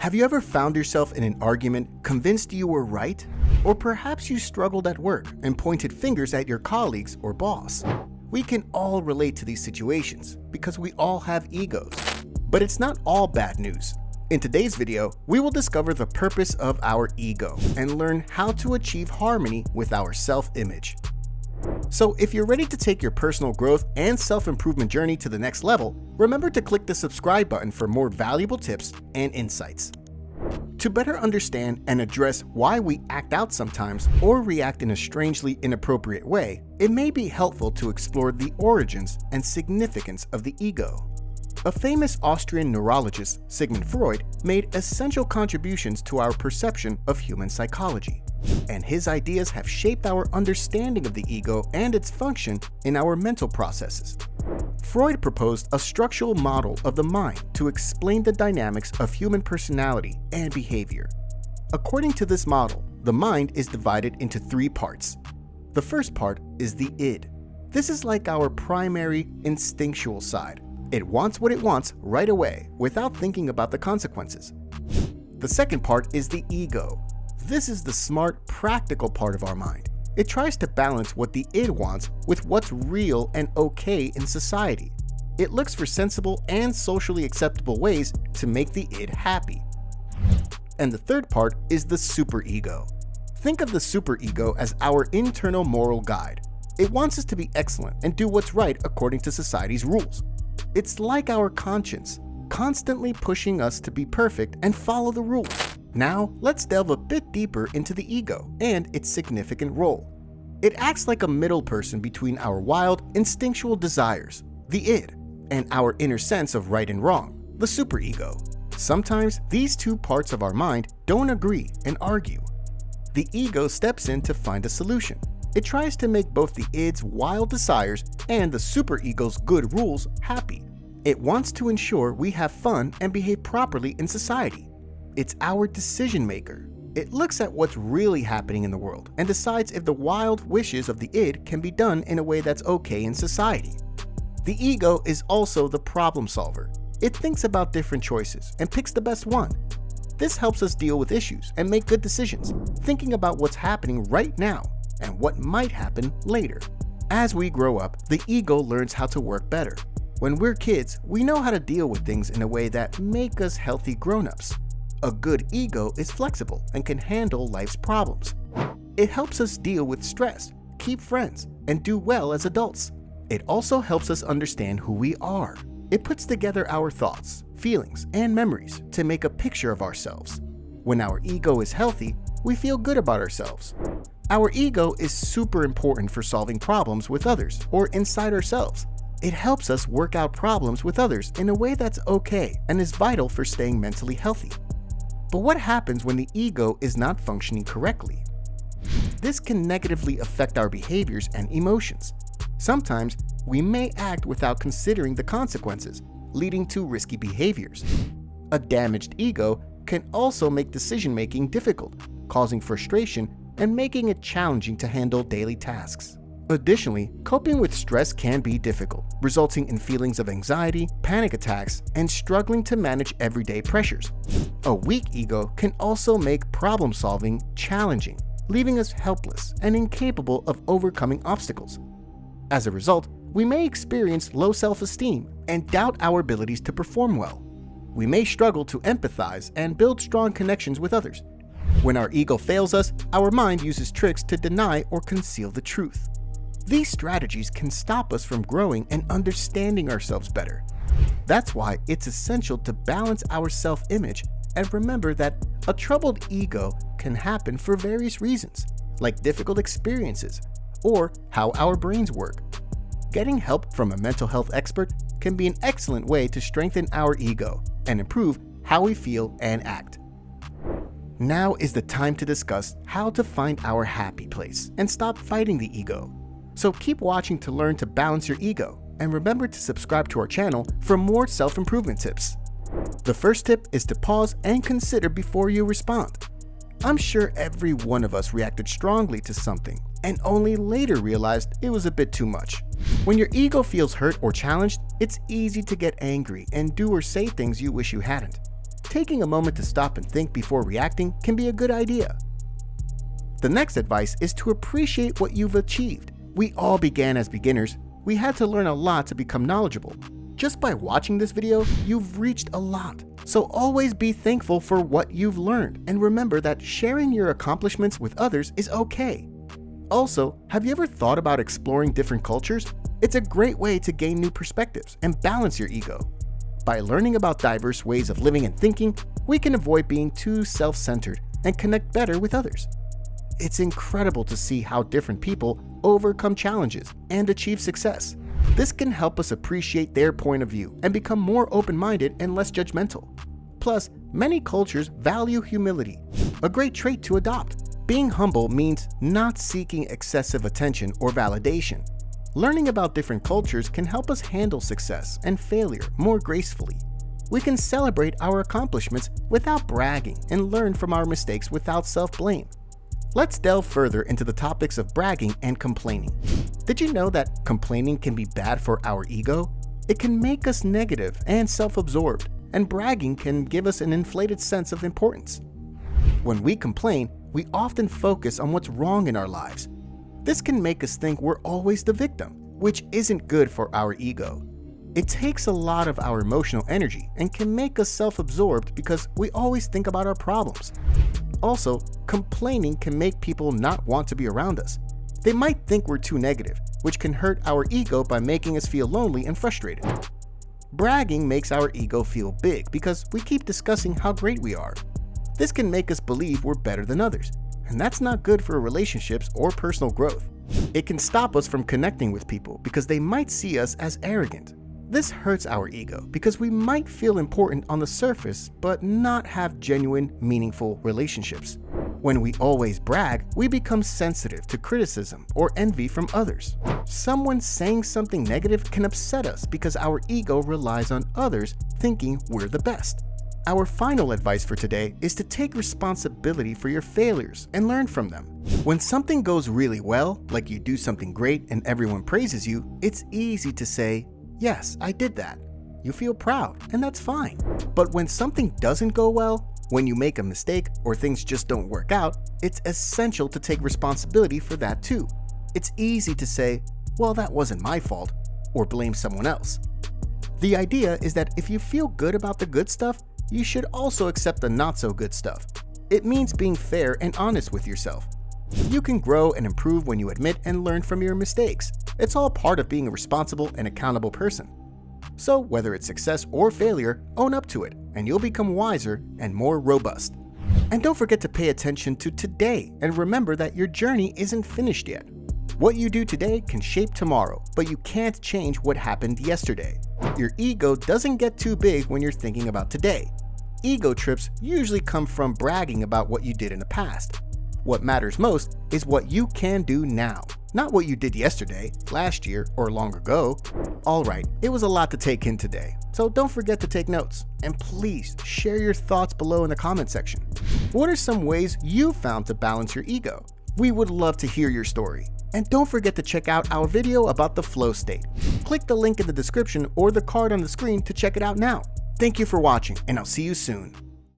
Have you ever found yourself in an argument convinced you were right? Or perhaps you struggled at work and pointed fingers at your colleagues or boss? We can all relate to these situations because we all have egos. But it's not all bad news. In today's video, we will discover the purpose of our ego and learn how to achieve harmony with our self-image. So if you're ready to take your personal growth and self-improvement journey to the next level, remember to click the subscribe button for more valuable tips and insights. To better understand and address why we act out sometimes or react in a strangely inappropriate way, it may be helpful to explore the origins and significance of the ego. A famous Austrian neurologist, Sigmund Freud, made essential contributions to our perception of human psychology, and his ideas have shaped our understanding of the ego and its function in our mental processes. Freud proposed a structural model of the mind to explain the dynamics of human personality and behavior. According to this model, the mind is divided into three parts. The first part is the id. This is like our primary instinctual side. It wants what it wants right away without thinking about the consequences. The second part is the ego. This is the smart, practical part of our mind. It tries to balance what the id wants with what's real and okay in society. It looks for sensible and socially acceptable ways to make the id happy. And the third part is the superego. Think of the superego as our internal moral guide. It wants us to be excellent and do what's right according to society's rules. It's like our conscience, constantly pushing us to be perfect and follow the rules. Now, let's delve a bit deeper into the ego and its significant role. It acts like a middle person between our wild, instinctual desires, the id, and our inner sense of right and wrong, the superego. Sometimes these two parts of our mind don't agree and argue. The ego steps in to find a solution. It tries to make both the id's wild desires and the superego's good rules happy. It wants to ensure we have fun and behave properly in society. It's our decision maker. It looks at what's really happening in the world and decides if the wild wishes of the id can be done in a way that's okay in society. The ego is also the problem solver. It thinks about different choices and picks the best one. This helps us deal with issues and make good decisions, thinking about what's happening right now and what might happen later. As we grow up, the ego learns how to work better. When we're kids, we know how to deal with things in a way that make us healthy grown-ups. A good ego is flexible and can handle life's problems. It helps us deal with stress, keep friends, and do well as adults. It also helps us understand who we are. It puts together our thoughts, feelings, and memories to make a picture of ourselves. When our ego is healthy, we feel good about ourselves. Our ego is super important for solving problems with others or inside ourselves. It helps us work out problems with others in a way that's okay and is vital for staying mentally healthy. But what happens when the ego is not functioning correctly? This can negatively affect our behaviors and emotions. Sometimes we may act without considering the consequences, leading to risky behaviors. A damaged ego can also make decision-making difficult, causing frustration and making it challenging to handle daily tasks. Additionally, coping with stress can be difficult, resulting in feelings of anxiety, panic attacks, and struggling to manage everyday pressures. A weak ego can also make problem-solving challenging, leaving us helpless and incapable of overcoming obstacles. As a result, we may experience low self-esteem and doubt our abilities to perform well. We may struggle to empathize and build strong connections with others. When our ego fails us, our mind uses tricks to deny or conceal the truth. These strategies can stop us from growing and understanding ourselves better. That's why it's essential to balance our self-image and remember that a troubled ego can happen for various reasons, like difficult experiences or how our brains work. Getting help from a mental health expert can be an excellent way to strengthen our ego and improve how we feel and act. Now is the time to discuss how to find our happy place and stop fighting the ego. So keep watching to learn to balance your ego, and remember to subscribe to our channel for more self-improvement tips. The first tip is to pause and consider before you respond. I'm sure every one of us reacted strongly to something and only later realized it was a bit too much. When your ego feels hurt or challenged, it's easy to get angry and do or say things you wish you hadn't. taking a moment to stop and think before reacting can be a good idea. The next advice is to appreciate what you've achieved. We all began as beginners. We had to learn a lot to become knowledgeable. Just by watching this video, you've reached a lot. So always be thankful for what you've learned, and remember that sharing your accomplishments with others is okay. Also, have you ever thought about exploring different cultures? It's a great way to gain new perspectives and balance your ego. By learning about diverse ways of living and thinking, we can avoid being too self-centered and connect better with others. It's incredible to see how different people overcome challenges and achieve success. This can help us appreciate their point of view and become more open-minded and less judgmental. Plus, many cultures value humility, a great trait to adopt. Being humble means not seeking excessive attention or validation. Learning about different cultures can help us handle success and failure more gracefully. We can celebrate our accomplishments without bragging and learn from our mistakes without self-blame. Let's delve further into the topics of bragging and complaining. Did you know that complaining can be bad for our ego? It can make us negative and self-absorbed, and bragging can give us an inflated sense of importance. When we complain, we often focus on what's wrong in our lives. This can make us think we're always the victim, which isn't good for our ego. It takes a lot of our emotional energy and can make us self-absorbed because we always think about our problems. Also, complaining can make people not want to be around us. They might think we're too negative, which can hurt our ego by making us feel lonely and frustrated. Bragging makes our ego feel big because we keep discussing how great we are. This can make us believe we're better than others, and that's not good for relationships or personal growth. It can stop us from connecting with people because they might see us as arrogant. This hurts our ego because we might feel important on the surface but not have genuine, meaningful relationships. When we always brag, we become sensitive to criticism or envy from others. Someone saying something negative can upset us because our ego relies on others thinking we're the best. Our final advice for today is to take responsibility for your failures and learn from them. When something goes really well, like you do something great and everyone praises you, it's easy to say, "Yes, I did that." You feel proud, and that's fine. But when something doesn't go well, when you make a mistake or things just don't work out, it's essential to take responsibility for that too. It's easy to say, "Well, that wasn't my fault," or blame someone else. The idea is that if you feel good about the good stuff, you should also accept the not so good stuff. It means being fair and honest with yourself. You can grow and improve when you admit and learn from your mistakes. It's all part of being a responsible and accountable person. So whether it's success or failure, own up to it, and you'll become wiser and more robust. And don't forget to pay attention to today and remember that your journey isn't finished yet. What you do today can shape tomorrow, but you can't change what happened yesterday. Your ego doesn't get too big when you're thinking about today. Ego trips usually come from bragging about what you did in the past. What matters most is what you can do now, not what you did yesterday, last year, or long ago. Alright, it was a lot to take in today, so don't forget to take notes. And please share your thoughts below in the comment section. What are some ways you found to balance your ego? We would love to hear your story. And don't forget to check out our video about the flow state. Click the link in the description or the card on the screen to check it out now. Thank you for watching, and I'll see you soon.